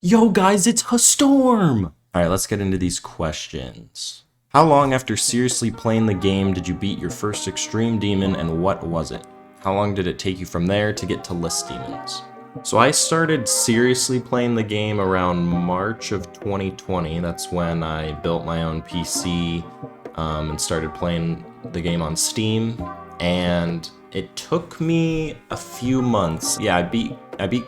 Yo guys, it's hstorm! Alright, let's get into these questions. How long after seriously playing the game did you beat your first extreme demon and what was it? How long did it take you from there to get to list demons? So I started seriously playing the game around March of 2020. That's when I built my own PC and started playing the game on Steam. And it took me a few months. Yeah, I beat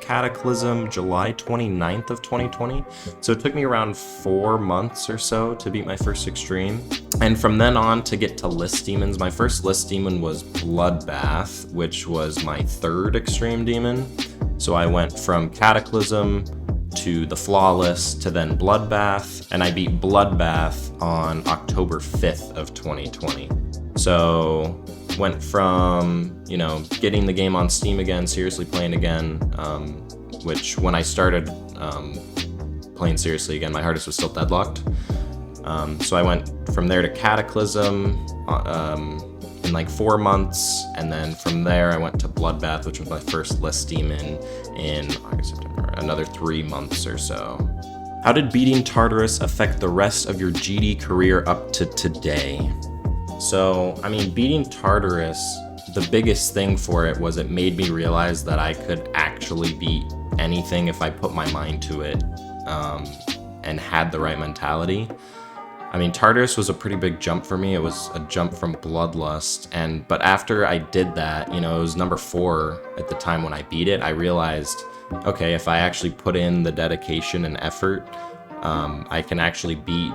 Cataclysm July 29th of 2020. So it took me around 4 months or so to beat my first extreme. And from then on to get to list demons, my first list demon was Bloodbath, which was my third extreme demon. So I went from Cataclysm to the Flawless to then Bloodbath, and I beat Bloodbath on October 5th of 2020. So went from, getting the game on Steam again, seriously playing again, which when I started playing seriously again, my hardest was still deadlocked. So I went from there to Cataclysm in like 4 months, and then from there I went to Bloodbath, which was my first list demon, in August, September, another 3 months or so. How did beating Tartarus affect the rest of your GD career up to today? So, beating Tartarus, the biggest thing for it was it made me realize that I could actually beat anything if I put my mind to it and had the right mentality. Tartarus was a pretty big jump for me. It was a jump from Bloodlust, but after I did that, it was number 4 at the time when I beat it, I realized, okay, if I actually put in the dedication and effort, I can actually beat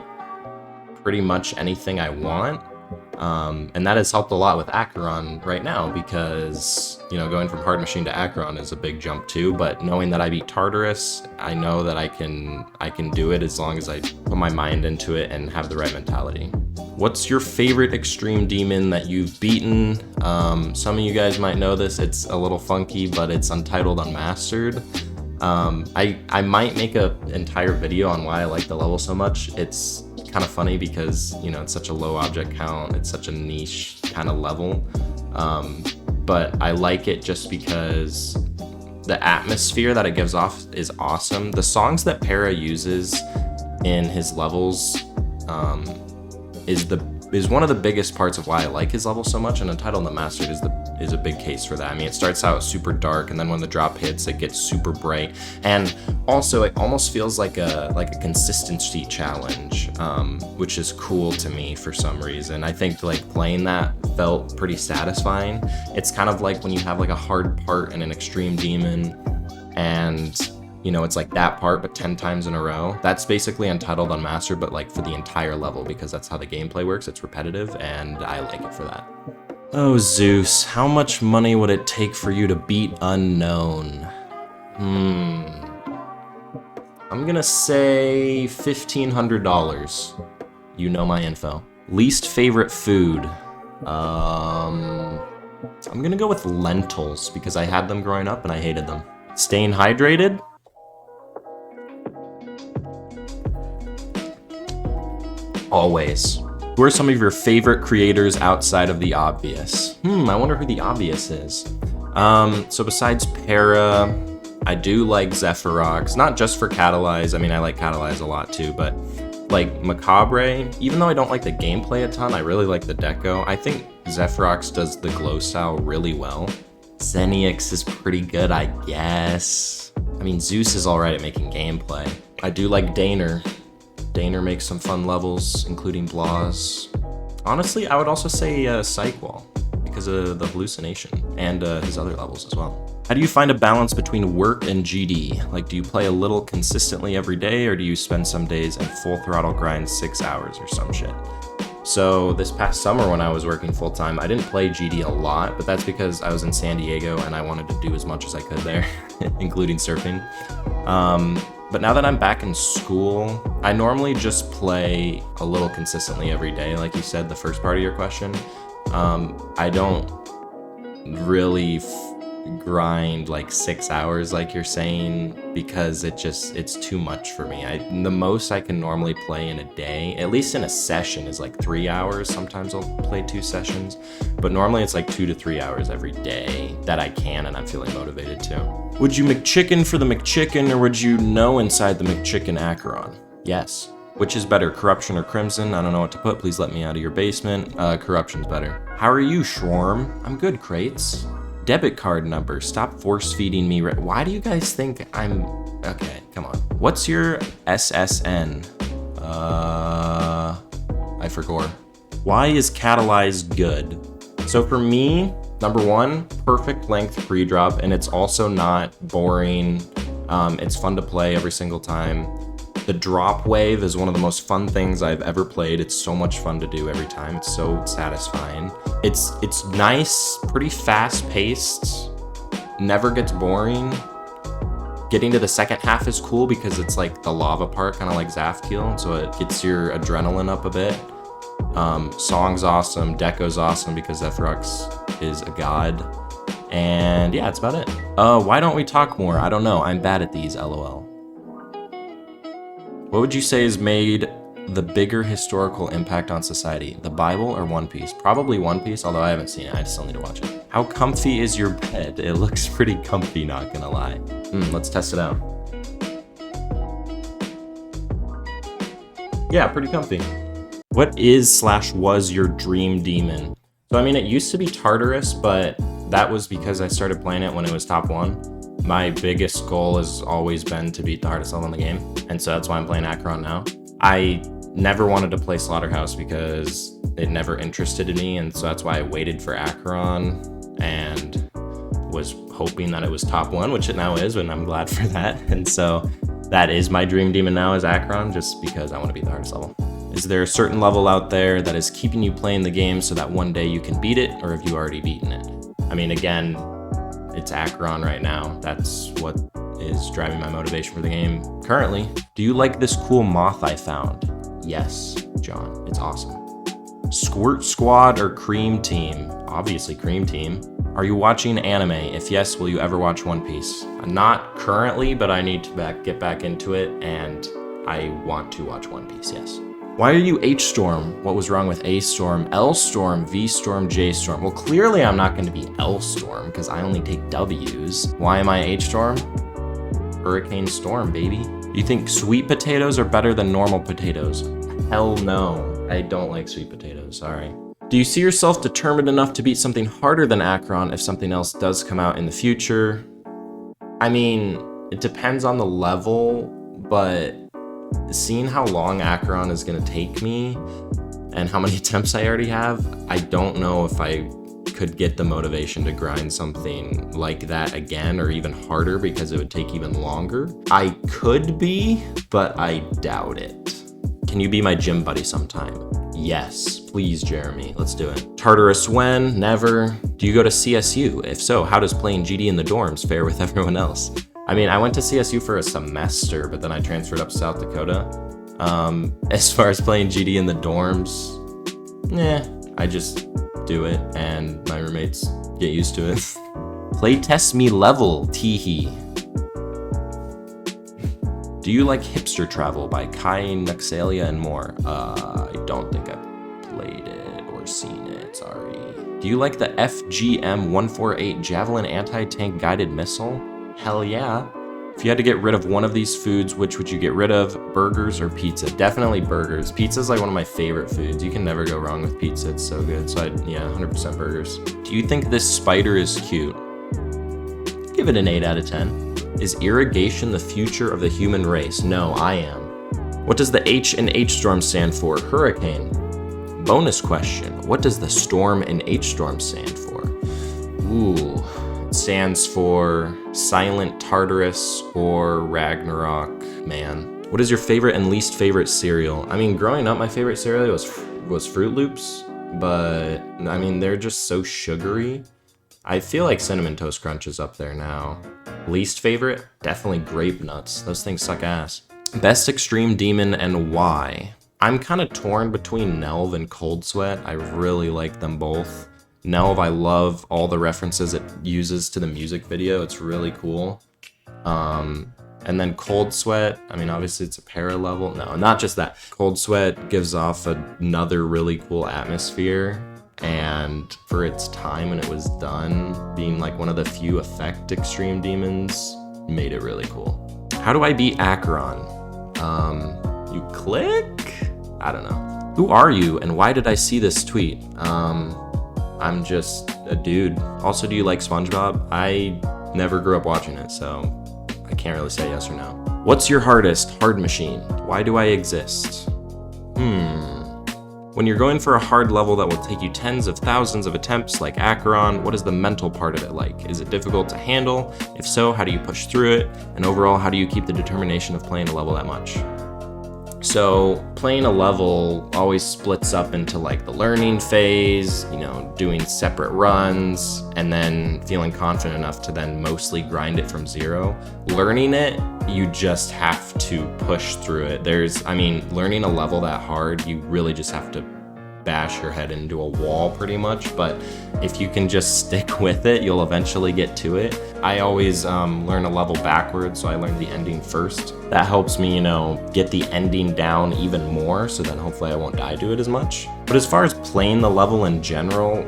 pretty much anything I want. And that has helped a lot with Acheron right now because, going from Hard Machine to Acheron is a big jump too, but knowing that I beat Tartarus, I know that I can do it as long as I put my mind into it and have the right mentality. What's your favorite extreme demon that you've beaten? Some of you guys might know this, it's a little funky, but it's Untitled Unmastered. I might make an entire video on why I like the level so much. It's kind of funny because it's such a low object count, it's such a niche kind of level, but I like it just because the atmosphere that it gives off is awesome. The songs that Para uses in his levels is one of the biggest parts of why I like his level so much, and Untitled Unmastered is a big case for that. It starts out super dark, and then when the drop hits, it gets super bright, and also it almost feels like a consistency challenge, which is cool to me for some reason. I think playing that felt pretty satisfying. It's kind of like when you have a hard part in an extreme demon, and it's like that part, but 10 times in a row. That's basically Untitled Unmastered, but for the entire level, because that's how the gameplay works. It's repetitive, and I like it for that. Oh, Zeus, how much money would it take for you to beat Unknown? I'm gonna say $1,500. You know my info. Least favorite food? I'm gonna go with lentils, because I had them growing up and I hated them. Staying hydrated? Always. Who are some of your favorite creators outside of the obvious? I wonder who the obvious is. So besides Para, I do like Zephyrox, not just for Catalyze. I like Catalyze a lot too, but Macabre, even though I don't like the gameplay a ton, I really like the deco. I think Zephyrox does the glow style really well. Xenix is pretty good, I guess. Zeus is alright at making gameplay. I do like Daner. Daner makes some fun levels, including Blaws. Honestly, I would also say Psychwall, because of the hallucination, and his other levels as well. How do you find a balance between work and GD? Do you play a little consistently every day, or do you spend some days and full throttle grind 6 hours or some shit? So this past summer when I was working full-time, I didn't play GD a lot, but that's because I was in San Diego and I wanted to do as much as I could there, including surfing. But now that I'm back in school, I normally just play a little consistently every day, like you said, the first part of your question. I don't really grind like 6 hours like you're saying, because it's too much for me. The most I can normally play in a day, at least in a session, is like 3 hours. Sometimes I'll play 2 sessions, but normally it's like 2 to 3 hours every day that I can and I'm feeling motivated to. Would you McChicken for the McChicken, or would you know inside the McChicken Acheron? Yes. Which is better, Corruption or Crimson? I don't know what to put. Please let me out of your basement. Corruption's better. How are you, Schwarm? I'm good, Crates. Debit card number. Stop force feeding me. Why do you guys think I'm... Okay, come on. What's your SSN? I forgot. Why is Catalyze good? So for me, number 1, perfect length pre-drop, and it's also not boring. It's fun to play every single time. The drop wave is one of the most fun things I've ever played. It's so much fun to do every time. It's so satisfying. It's nice, pretty fast paced, never gets boring. Getting to the second half is cool because it's like the lava part, kind of like Zafkiel, so it gets your adrenaline up a bit. Song's awesome, deco's awesome because Zephyrux is a god. And yeah, that's about it. Why don't we talk more? I don't know, I'm bad at these, LOL. What would you say has made the bigger historical impact on society? The Bible or One Piece? Probably One Piece, although I haven't seen it. I still need to watch it. How comfy is your bed? It looks pretty comfy, not gonna lie. Let's test it out. Yeah, pretty comfy. What is/was your dream demon? So, I mean, it used to be Tartarus, but that was because I started playing it when it was top 1. My biggest goal has always been to beat the hardest level in the game, and so that's why I'm playing Acheron now. I never wanted to play Slaughterhouse because it never interested me, and so that's why I waited for Acheron and was hoping that it was top 1, which it now is, and I'm glad for that. And so that is my dream demon now, is Acheron, just because I want to beat the hardest level. Is there a certain level out there that is keeping you playing the game so that one day you can beat it, or have you already beaten it? I mean, again, it's Acheron right now. That's what is driving my motivation for the game currently. Do you like this cool moth I found? Yes, John, it's awesome. Squirt Squad or Cream Team? Obviously Cream Team. Are you watching anime? If yes, will you ever watch One Piece? Not currently, but I need to get back into it, and I want to watch One Piece, yes. Why are you hstorm? What was wrong with A-storm, L-storm, V-storm, J-storm? Well, clearly I'm not going to be L-storm because I only take W's. Why am I H-storm? Hurricane storm, baby. You think sweet potatoes are better than normal potatoes? Hell no. I don't like sweet potatoes, sorry. Do you see yourself determined enough to beat something harder than Acheron if something else does come out in the future? I mean, it depends on the level, but seeing how long Acheron is going to take me and how many attempts I already have, I don't know if I could get the motivation to grind something like that again or even harder because it would take even longer. I could be, but I doubt it. Can you be my gym buddy sometime? Yes, please, Jeremy. Let's do it. Tartarus when? Never. Do you go to CSU? If so, how does playing GD in the dorms fare with everyone else? I mean, I went to CSU for a semester, but then I transferred up to South Dakota. As far as playing GD in the dorms, I just do it, and my roommates get used to it. Playtest me level, teehee. Do you like Hipster Travel by Kai Nuxalia and more? I don't think I've played it or seen it, sorry. Do you like the FGM-148 Javelin Anti-Tank Guided Missile? Hell yeah. If you had to get rid of one of these foods, which would you get rid of? Burgers or pizza? Definitely burgers. Pizza's like one of my favorite foods. You can never go wrong with pizza. It's so good. So 100% burgers. Do you think this spider is cute? Give it an 8 out of 10. Is irrigation the future of the human race? No, I am. What does the H in H-storm stand for? Hurricane. Bonus question. What does the storm in H-storm stand for? Ooh. Stands for Silent Tartarus or Ragnarok Man. What is your favorite and least favorite cereal? I mean, growing up, my favorite cereal was Fruit Loops, but I mean, they're just so sugary. I feel like Cinnamon Toast Crunch is up there now. Least favorite? Definitely Grape Nuts. Those things suck ass. Best extreme demon and why? I'm kind of torn between Nelv and Cold Sweat. I really like them both. Nelv, I love all the references it uses to the music video. It's really cool. And then Cold Sweat, I mean, obviously it's a para level. No, not just that. Cold Sweat gives off another really cool atmosphere. And for its time when it was done, being like one of the few effect extreme demons made it really cool. How do I beat Acheron? You click? I don't know. Who are you and why did I see this tweet? I'm just a dude. Also, do you like SpongeBob? I never grew up watching it, so I can't really say yes or no. What's your hardest hard machine? Why do I exist? When you're going for a hard level that will take you tens of thousands of attempts like Acheron, what is the mental part of it like? Is it difficult to handle? If so, how do you push through it? And overall, how do you keep the determination of playing a level that much? So playing a level always splits up into like the learning phase, you know, doing separate runs, and then feeling confident enough to then mostly grind it from zero. Learning it, you just have to push through it. Learning a level that hard, you really just have to bash your head into a wall pretty much, but if you can just stick with it, you'll eventually get to it. I always learn a level backwards, so I learn the ending first. That helps me, you know, get the ending down even more, so then hopefully I won't die to it as much. But as far as playing the level in general,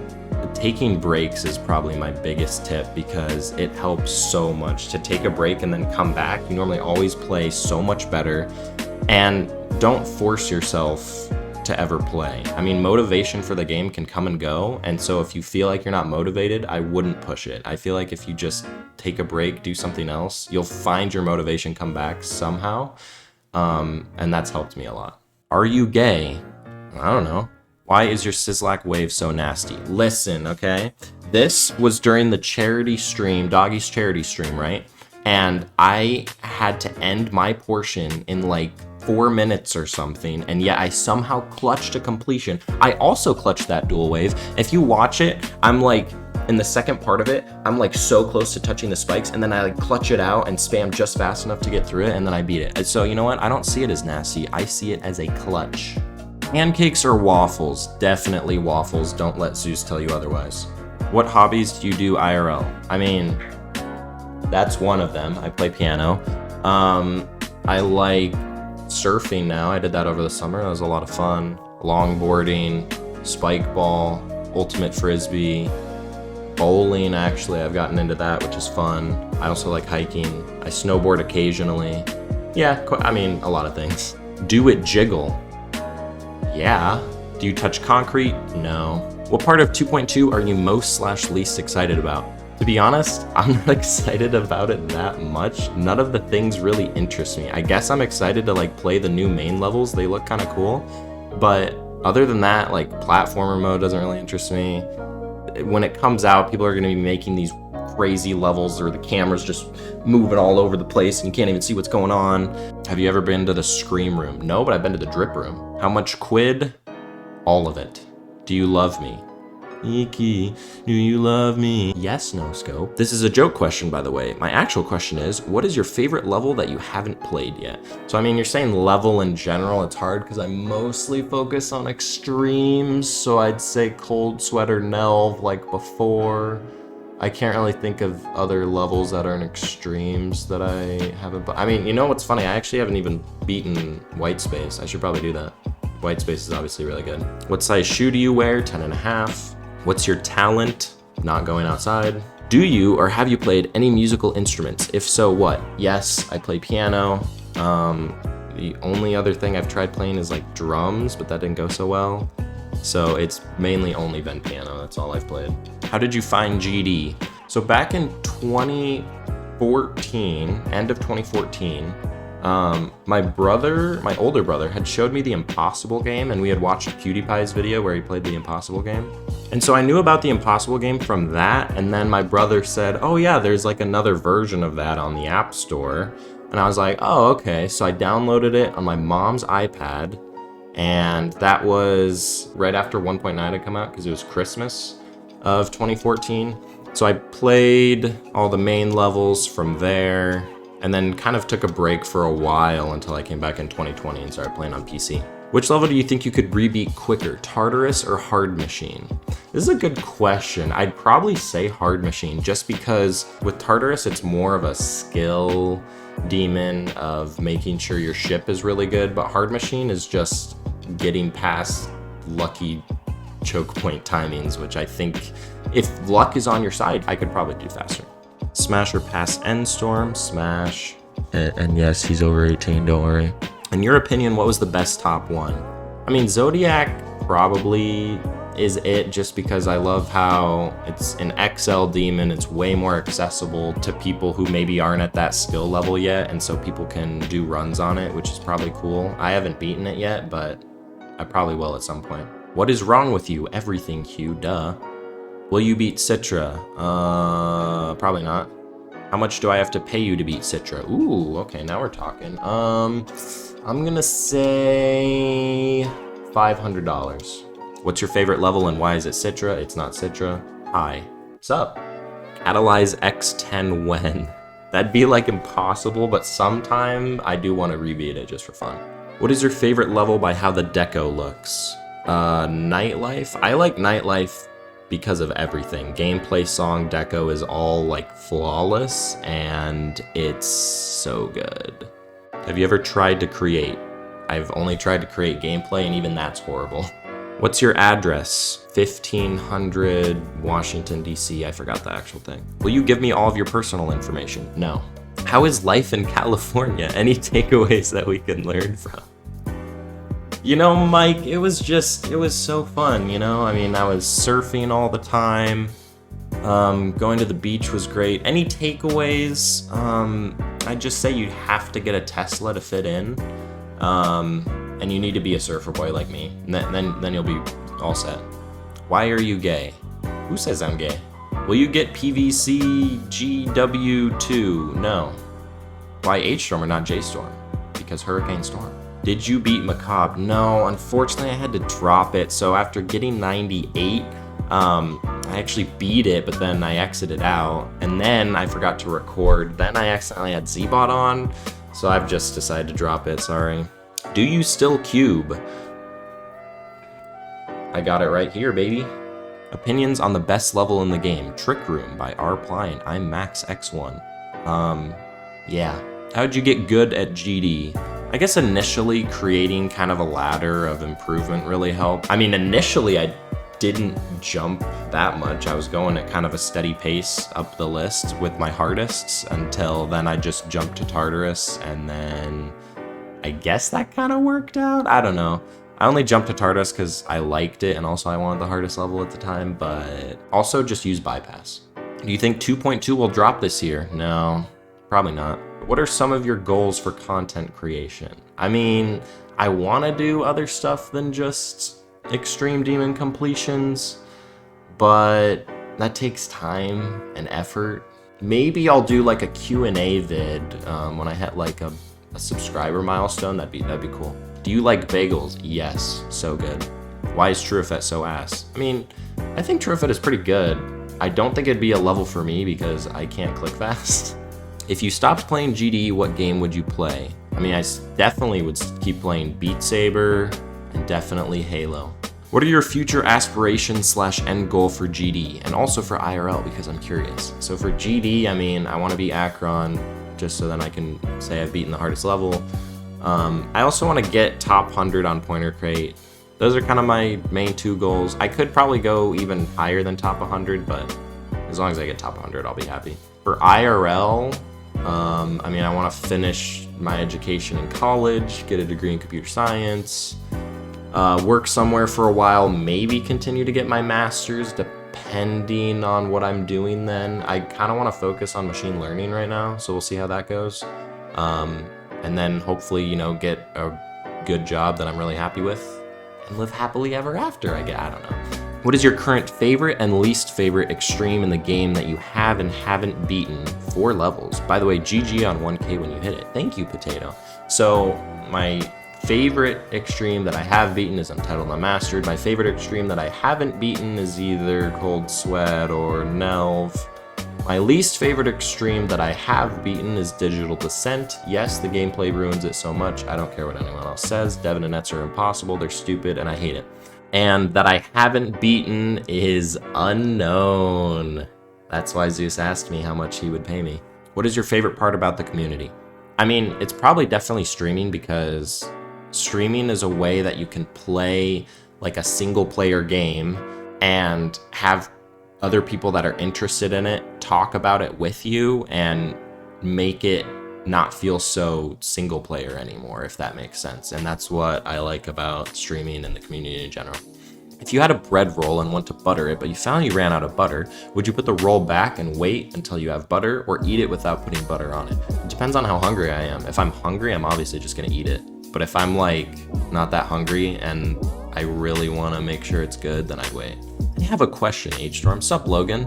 taking breaks is probably my biggest tip because it helps so much to take a break and then come back. You normally always play so much better, and don't force yourself to ever play. I mean, motivation for the game can come and go, and so if you feel like you're not motivated, I wouldn't push it. I feel like if you just take a break, do something else, you'll find your motivation come back somehow, and that's helped me a lot. Are you gay? I don't know. Why is your Sizzlack wave so nasty? Listen, okay? This was during the charity stream, Doggy's charity stream, right? And I had to end my portion in like 4 minutes or something, and yet I somehow clutched a completion. I also clutched that dual wave. If you watch it, I'm like, in the second part of it, I'm like so close to touching the spikes, and then I like clutch it out and spam just fast enough to get through it, and then I beat it. So you know what? I don't see it as nasty. I see it as a clutch. Pancakes or waffles? Definitely waffles. Don't let Zeus tell you otherwise. What hobbies do you do IRL? I mean, that's one of them. I play piano. I like surfing now. I did that over the summer. That was a lot of fun. Longboarding, spike ball, ultimate frisbee, bowling. Actually, I've gotten into that, which is fun. I also like hiking. I snowboard occasionally. Yeah, I mean, a lot of things. Do it jiggle? Yeah. Do you touch concrete? No. What part of 2.2 are you most/least excited about? To be honest, I'm not excited about it that much. None of the things really interest me. I guess I'm excited to like play the new main levels. They look kind of cool. But other than that, like platformer mode doesn't really interest me. When it comes out, people are going to be making these crazy levels or the camera's just moving all over the place and you can't even see what's going on. Have you ever been to the Scream Room? No, but I've been to the Drip Room. How much quid? All of it. Do you love me? Iki, do you love me? Yes, no scope. This is a joke question, by the way. My actual question is, what is your favorite level that you haven't played yet? So, I mean, you're saying level in general. It's hard because I mostly focus on extremes. So I'd say Cold Sweat or Nelv like before. I can't really think of other levels that are in extremes that I haven't. I mean, you know what's funny? I actually haven't even beaten White Space. I should probably do that. White Space is obviously really good. What size shoe do you wear? 10.5. What's your talent? Not going outside. Do you or have you played any musical instruments? If so, what? Yes, I play piano. The only other thing I've tried playing is like drums, but that didn't go so well. So it's mainly only been piano. That's all I've played. How did you find GD? So back in 2014, end of 2014, my older brother had showed me the Impossible game, and we had watched PewDiePie's video where he played the Impossible game. And so I knew about the Impossible game from that, and then my brother said, oh yeah, there's like another version of that on the App Store. And I was like, oh, okay. So I downloaded it on my mom's iPad, and that was right after 1.9 had come out because it was Christmas of 2014. So I played all the main levels from there, and then kind of took a break for a while until I came back in 2020 and started playing on PC. Which level do you think you could rebeat quicker, Tartarus or Hard Machine? This is a good question. I'd probably say Hard Machine, just because with Tartarus, it's more of a skill demon of making sure your ship is really good, but Hard Machine is just getting past lucky choke point timings, which I think if luck is on your side, I could probably do faster. Smash or pass Storm? Smash. And yes, he's over 18, don't worry. In your opinion, what was the best top one? I mean, Zodiac probably is it, just because I love how it's an XL demon. It's way more accessible to people who maybe aren't at that skill level yet, and so people can do runs on it, which is probably cool. I haven't beaten it yet, but I probably will at some point. What is wrong with you? Everything, Hugh, duh. Will you beat Citra? Probably not. How much do I have to pay you to beat Citra? Ooh, okay, now we're talking. I'm gonna say $500. What's your favorite level and why is it Citra? It's not Citra. Hi. What's up? Catalyze X10 when? That'd be like impossible, but sometime I do want to rebeat it just for fun. What is your favorite level by how the deco looks? Nightlife? I like Nightlife because of everything. Gameplay, song, deco is all like flawless, and it's so good. Have you ever tried to create? I've only tried to create gameplay, and even that's horrible. What's your address? 1500 Washington, D.C. I forgot the actual thing. Will you give me all of your personal information? No. How is life in California? Any takeaways that we can learn from? You know, Mike, it was so fun, you know? I mean, I was surfing all the time. Going to the beach was great. Any takeaways? I'd just say you'd have to get a Tesla to fit in. And you need to be a surfer boy like me. And then you'll be all set. Why are you gay? Who says I'm gay? Will you get PVC GW2? No. Why hstorm or not jstorm? Because Hurricane Storm. Did you beat Macabre? No, unfortunately I had to drop it. So after getting 98, I actually beat it, but then I exited out. And then I forgot to record. Then I accidentally had Z-Bot on. So I've just decided to drop it, sorry. Do you still cube? I got it right here, baby. Opinions on the best level in the game. Trick Room by R. Pliant. I'm Max X1. Yeah. How'd you get good at GD? I guess initially creating kind of a ladder of improvement really helped. I mean, initially I didn't jump that much. I was going at kind of a steady pace up the list with my hardests until then I just jumped to Tartarus, and then I guess that kind of worked out. I don't know. I only jumped to Tartarus because I liked it, and also I wanted the hardest level at the time, but also just use bypass. Do you think 2.2 will drop this year? No, probably not. What are some of your goals for content creation? I mean, I want to do other stuff than just Extreme Demon completions, but that takes time and effort. Maybe I'll do like a Q&A vid when I hit like a subscriber milestone. That'd be cool. Do you like bagels? Yes, so good. Why is Truefet so ass? I mean, I think Truefet is pretty good. I don't think it'd be a level for me because I can't click fast. If you stopped playing GD, what game would you play? I mean, I definitely would keep playing Beat Saber and definitely Halo. What are your future aspirations / end goal for GD and also for IRL, because I'm curious. So for GD, I mean, I want to be Akron just so then I can say I've beaten the hardest level. I also want to get top 100 on Pointer Crate. Those are kind of my main two goals. I could probably go even higher than top 100, but as long as I get top 100, I'll be happy. For IRL, I mean, I want to finish my education in college, get a degree in computer science, work somewhere for a while, maybe continue to get my master's, depending on what I'm doing then. I kind of want to focus on machine learning right now, so we'll see how that goes. And then hopefully, you know, get a good job that I'm really happy with and live happily ever after, I don't know. What is your current favorite and least favorite extreme in the game that you have and haven't beaten? 4 levels. By the way, GG on 1K when you hit it. Thank you, Potato. So my favorite extreme that I have beaten is Untitled Unmastered. My favorite extreme that I haven't beaten is either Cold Sweat or Nelv. My least favorite extreme that I have beaten is Digital Descent. Yes, the gameplay ruins it so much. I don't care what anyone else says. Devin and Nets are impossible. They're stupid, and I hate it. And that I haven't beaten is Unknown. That's why Zeus asked me how much he would pay me. What is your favorite part about the community? I mean, it's probably definitely streaming, because streaming is a way that you can play like a single player game and have other people that are interested in it talk about it with you and make it not feel so single player anymore, if that makes sense. And that's what I like about streaming and the community in general. If you had a bread roll and want to butter it, but you found you ran out of butter, would you put the roll back and wait until you have butter, or eat it without putting butter on it? It depends on how hungry I am. If I'm hungry, I'm obviously just gonna eat it. But if I'm like not that hungry and I really wanna make sure it's good, then I'd wait. I have a question, hstorm. Sup, Logan?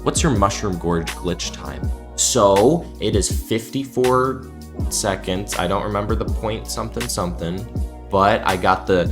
What's your Mushroom Gorge glitch time? So it is 54 seconds. I don't remember the point something, but I got the,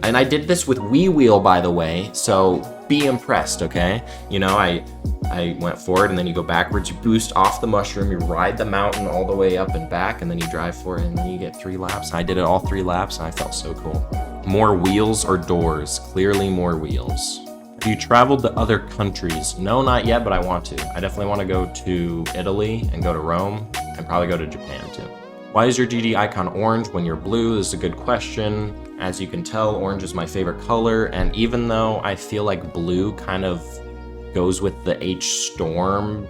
and I did this with Wii Wheel, by the way, so be impressed, okay? I went forward and then you go backwards, you boost off the mushroom, you ride the mountain all the way up and back, and then you drive for it, and then you get 3 laps. I did it all 3 laps, and I felt so cool. More wheels or doors? Clearly more wheels. Have you traveled to other countries? No, not yet, but I want to. I definitely want to go to Italy and go to Rome, and probably go to Japan too. Why is your GD icon orange when you're blue? This is a good question. As you can tell, orange is my favorite color, and even though I feel like blue kind of goes with the hstorm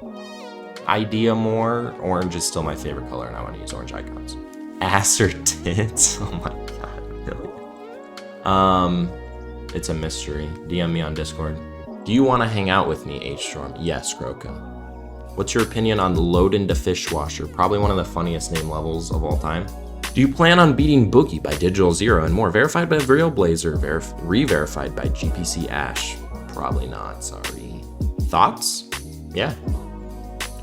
idea more, orange is still my favorite color, and I want to use orange icons. Ass or tits? Oh my god, really? It's a mystery. DM me on Discord. Do you want to hang out with me, hstorm? Yes, Kroka. What's your opinion on Load into Fishwasher? Probably one of the funniest name levels of all time. Do you plan on beating Boogie by Digital Zero and more? Verified by Real Blazer, re-verified by GPC Ash. Probably not, sorry. Thoughts? Yeah.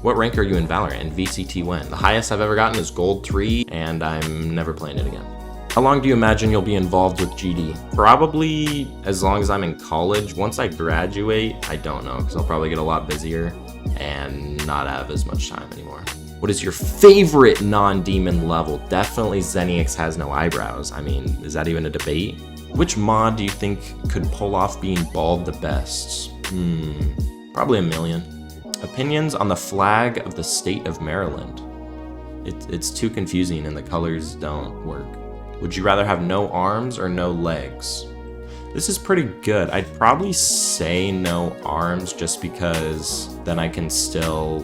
What rank are you in Valorant and VCT when? The highest I've ever gotten is Gold 3, and I'm never playing it again. How long do you imagine you'll be involved with GD? Probably as long as I'm in college. Once I graduate, I don't know, because I'll probably get a lot busier and not have as much time anymore. What is your favorite non-demon level? Definitely Zenix has no eyebrows. I mean, is that even a debate? Which mod do you think could pull off being bald the best? Probably a million. Opinions on the flag of the state of Maryland? It's too confusing and the colors don't work. Would you rather have no arms or no legs? This is pretty good. I'd probably say no arms, just because then I can still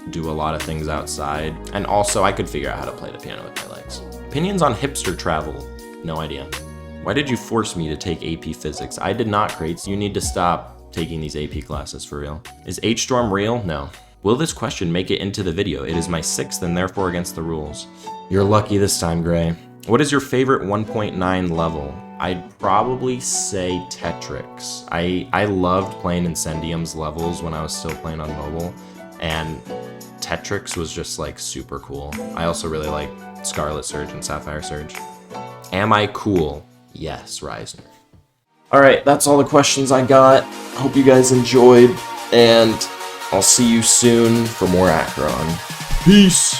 do a lot of things outside. And also I could figure out how to play the piano with my legs. Opinions on hipster travel? No idea. Why did you force me to take AP Physics? I did not, Crates. You need to stop taking these AP classes for real. Is hstorm real? No. Will this question make it into the video? It is my 6th and therefore against the rules. You're lucky this time, Gray. What is your favorite 1.9 level? I'd probably say Tetrix. I loved playing Incendium's levels when I was still playing on mobile, and Tetrix was just like super cool. I also really like Scarlet Surge and Sapphire Surge. Am I cool? Yes, Reisner. Alright, that's all the questions I got. Hope you guys enjoyed, and I'll see you soon for more Akron. Peace!